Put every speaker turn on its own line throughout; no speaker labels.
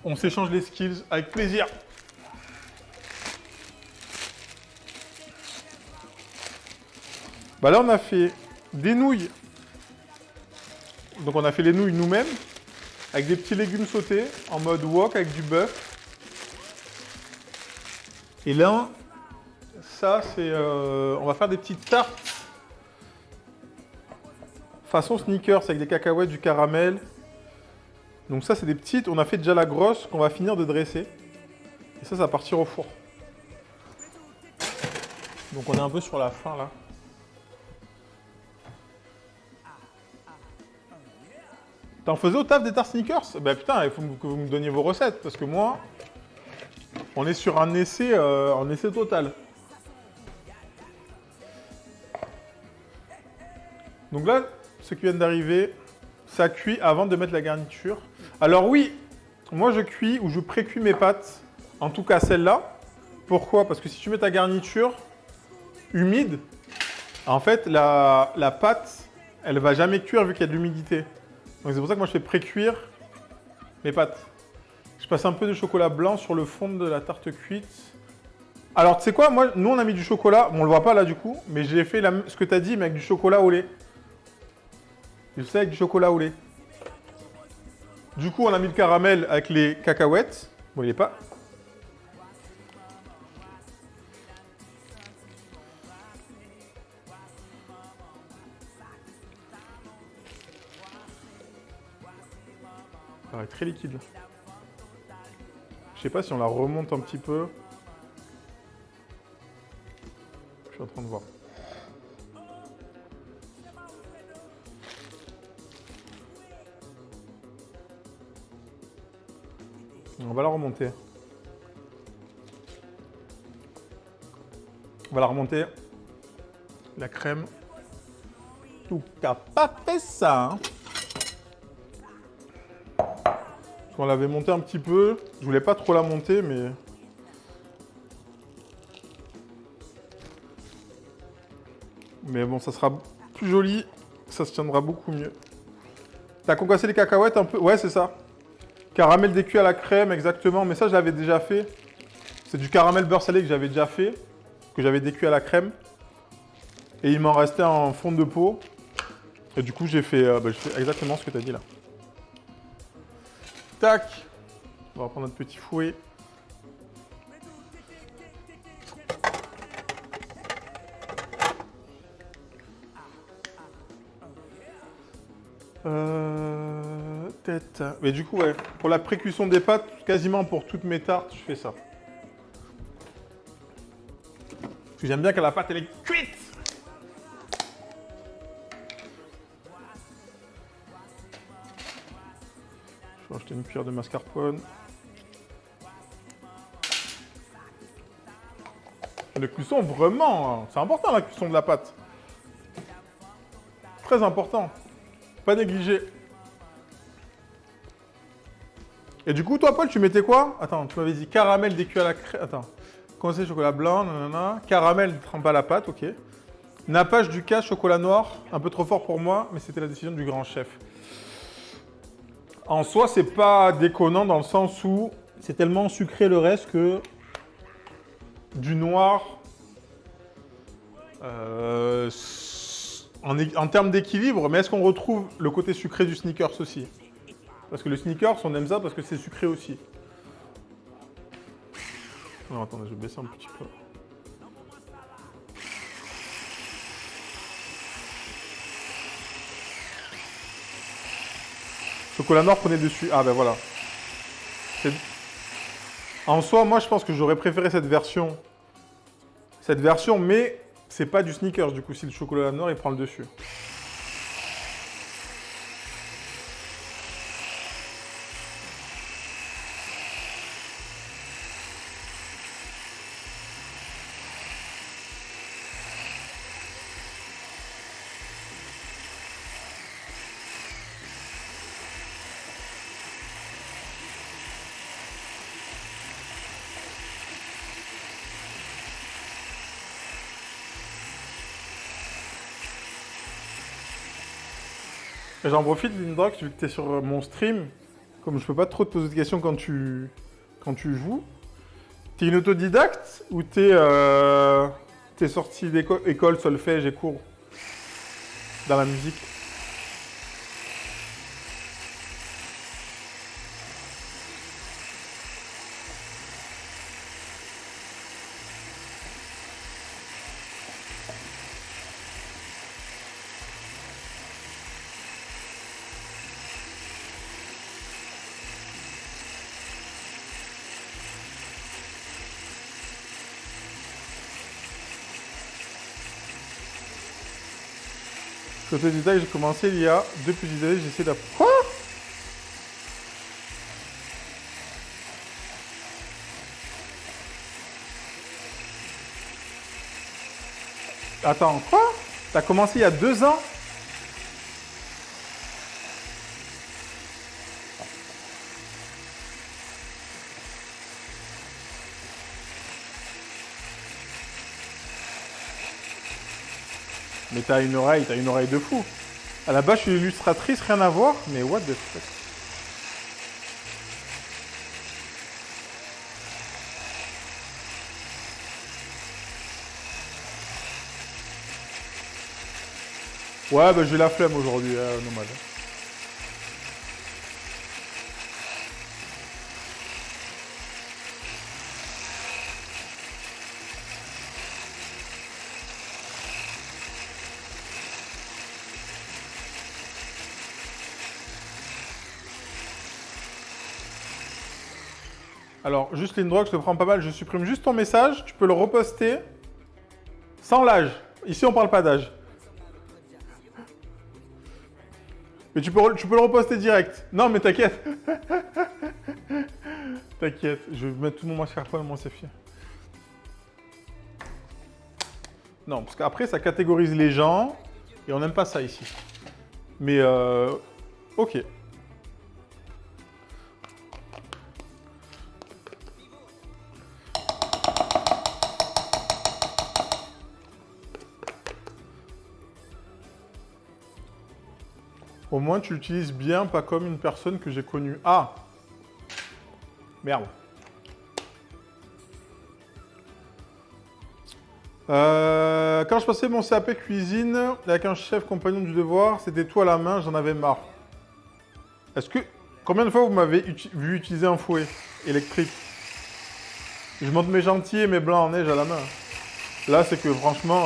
On s'échange les skills avec plaisir. Bah là, on a fait des nouilles. Donc on a fait les nouilles nous-mêmes, avec des petits légumes sautés, en mode wok, avec du bœuf. Et là, ça, c'est... on va faire des petites tartes façon sneakers, avec des cacahuètes, du caramel. Donc ça, c'est des petites. On a fait déjà la grosse, qu'on va finir de dresser. Et ça va partir au four. Donc on est un peu sur la fin, là. T'en faisais au taf des tartes sneakers? Bah putain, il faut que vous me donniez vos recettes, parce que moi, on est sur un essai total. Donc là, ce qui vient d'arriver, ça cuit avant de mettre la garniture. Alors oui, moi je cuis ou je pré-cuis mes pâtes, en tout cas celle-là. Pourquoi? Parce que si tu mets ta garniture humide, en fait, la pâte, elle va jamais cuire vu qu'il y a de l'humidité. Donc c'est pour ça que moi je fais pré-cuire mes pâtes. Je passe un peu de chocolat blanc sur le fond de la tarte cuite. Alors tu sais quoi, moi, nous on a mis du chocolat, bon, on le voit pas là du coup, mais j'ai fait ce que tu as dit, mais avec du chocolat au lait. Je sais, avec du chocolat au lait. Du coup, on a mis le caramel avec les cacahuètes. Bon, il est pas... Ça paraît très liquide là. Je sais pas si on la remonte un petit peu. Je suis en train de voir. On va la remonter. On va la remonter. La crème. Tout cas pas fait ça. Hein. On l'avait montée un petit peu. Je voulais pas trop la monter, mais... Mais bon, ça sera plus joli. Ça se tiendra beaucoup mieux. T'as concassé les cacahuètes un peu? Ouais, c'est ça. Caramel décuit à la crème, exactement. Mais ça, je l'avais déjà fait. C'est du caramel beurre salé que j'avais déjà fait. Que j'avais décuit à la crème. Et il m'en restait en fond de pot. Et du coup, j'ai fait exactement ce que tu as dit là. Tac. On va prendre notre petit fouet. Tête. Mais du coup, ouais, pour la pré-cuisson des pâtes, quasiment pour toutes mes tartes, je fais ça. Parce que j'aime bien quand la pâte elle est cuite. Je vais acheter une cuillère de mascarpone. La cuisson, vraiment, hein, c'est important la cuisson de la pâte. Très important. Pas négligé. Et du coup, toi, Paul, tu mettais quoi? Attends, tu m'avais dit caramel décuit à la crème. Attends. Condensé chocolat blanc, nanana. Caramel trempé à la pâte, ok. Nappage du cas, chocolat noir. Un peu trop fort pour moi, mais c'était la décision du grand chef. En soi, c'est pas déconnant dans le sens où c'est tellement sucré le reste que du noir, en termes d'équilibre, mais est-ce qu'on retrouve le côté sucré du sneakers aussi? Parce que le sneakers, on aime ça parce que c'est sucré aussi. Non, attendez, je vais baisser un petit peu. Chocolat noir, prenez dessus. Ah ben voilà. En soi, moi je pense que j'aurais préféré cette version. Mais c'est pas du sneakers du coup si le chocolat noir il prend le dessus. Et j'en profite, Lindrox, vu que tu es sur mon stream. Comme je peux pas trop te poser de questions quand tu joues. T'es une autodidacte ou t'es sorti d'école, solfège et cours dans la musique? Autodidacte, j'ai commencé il y a 2 petites années, j'ai essayé d'apprendre. Quoi? Attends, quoi? T'as commencé il y a 2 ans? Mais t'as une oreille de fou. À la base, je suis illustratrice, rien à voir, mais what the fuck? Ouais, bah j'ai la flemme aujourd'hui, nomade. Alors, juste Lindrock, je te prends pas mal, je supprime juste ton message, tu peux le reposter sans l'âge. Ici, on parle pas d'âge. Mais tu peux le reposter direct. Non, mais t'inquiète. T'inquiète, je vais mettre tout mon mascarpone, moi c'est fier. Non, parce qu'après, ça catégorise les gens, et on n'aime pas ça ici. Mais, ok. Au moins, tu l'utilises bien, pas comme une personne que j'ai connue. Ah! Merde. Quand je passais mon CAP cuisine avec un chef compagnon du devoir, c'était tout à la main, j'en avais marre. Combien de fois vous m'avez vu utiliser un fouet électrique? Je monte mes gentils et mes blancs en neige à la main. Là, c'est que franchement...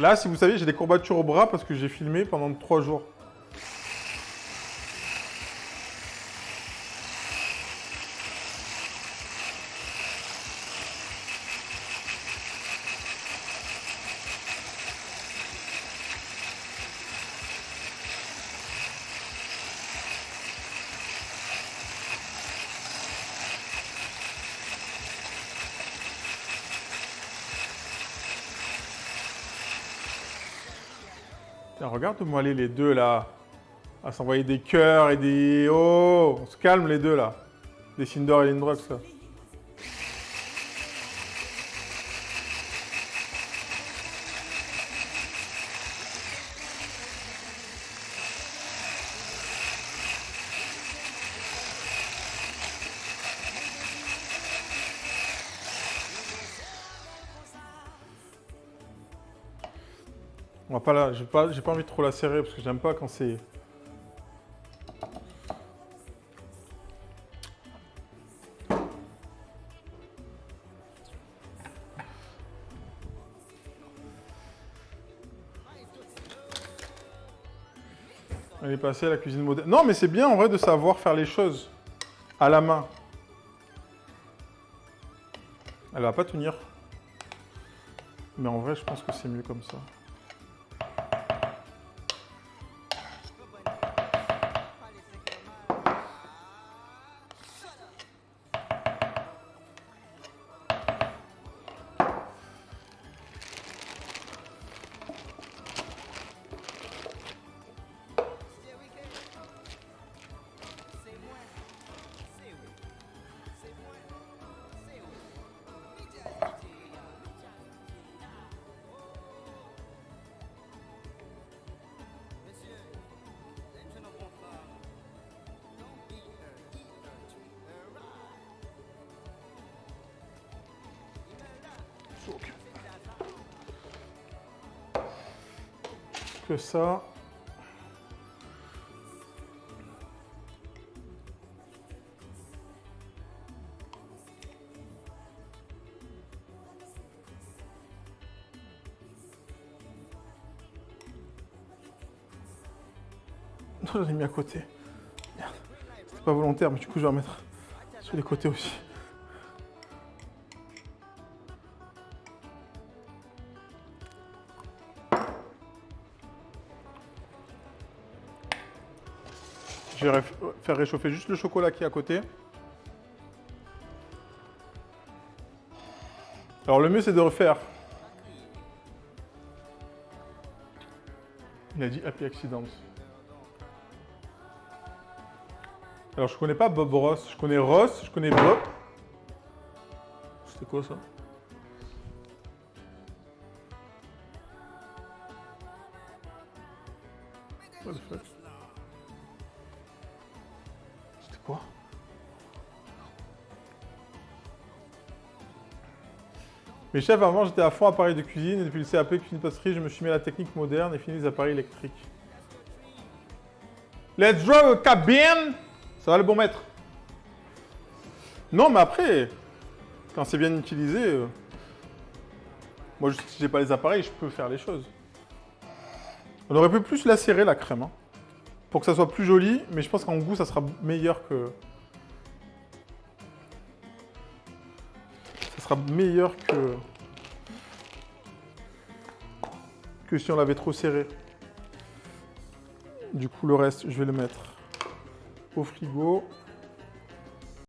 Là, si vous saviez, j'ai des courbatures au bras parce que j'ai filmé pendant 3 jours. Tiens, regarde-moi les deux là. À s'envoyer des cœurs et des... Oh, on se calme les deux là. Des Cinder et Lindrox là. On va pas là, j'ai pas envie de trop la serrer parce que j'aime pas quand c'est... Elle est passée à la cuisine moderne. Non, mais c'est bien en vrai de savoir faire les choses à la main. Elle va pas tenir. Mais en vrai, je pense que c'est mieux comme ça. Donc, que ça. Non, j'en ai mis à côté. Merde. C'était pas volontaire, mais du coup, je vais en mettre sur les côtés aussi. Je vais faire réchauffer juste le chocolat qui est à côté. Alors le mieux c'est de refaire. Il a dit Happy Accidents. Alors je connais pas Bob Ross, je connais Ross, je connais Bob. C'était quoi ça? What the fuck? C'était quoi? Mais chef, avant j'étais à fond appareil de cuisine et depuis le CAP cuisine pâtisserie, je me suis mis à la technique moderne et fini les appareils électriques. Let's draw a cabine! Ça va le bon maître? Non mais après, quand c'est bien utilisé, moi si j'ai pas les appareils, je peux faire les choses. On aurait pu plus la serrer la crème, hein, pour que ça soit plus joli, mais je pense qu'en goût ça sera meilleur que... Ça sera meilleur que si on l'avait trop serré. Du coup le reste, je vais le mettre au frigo.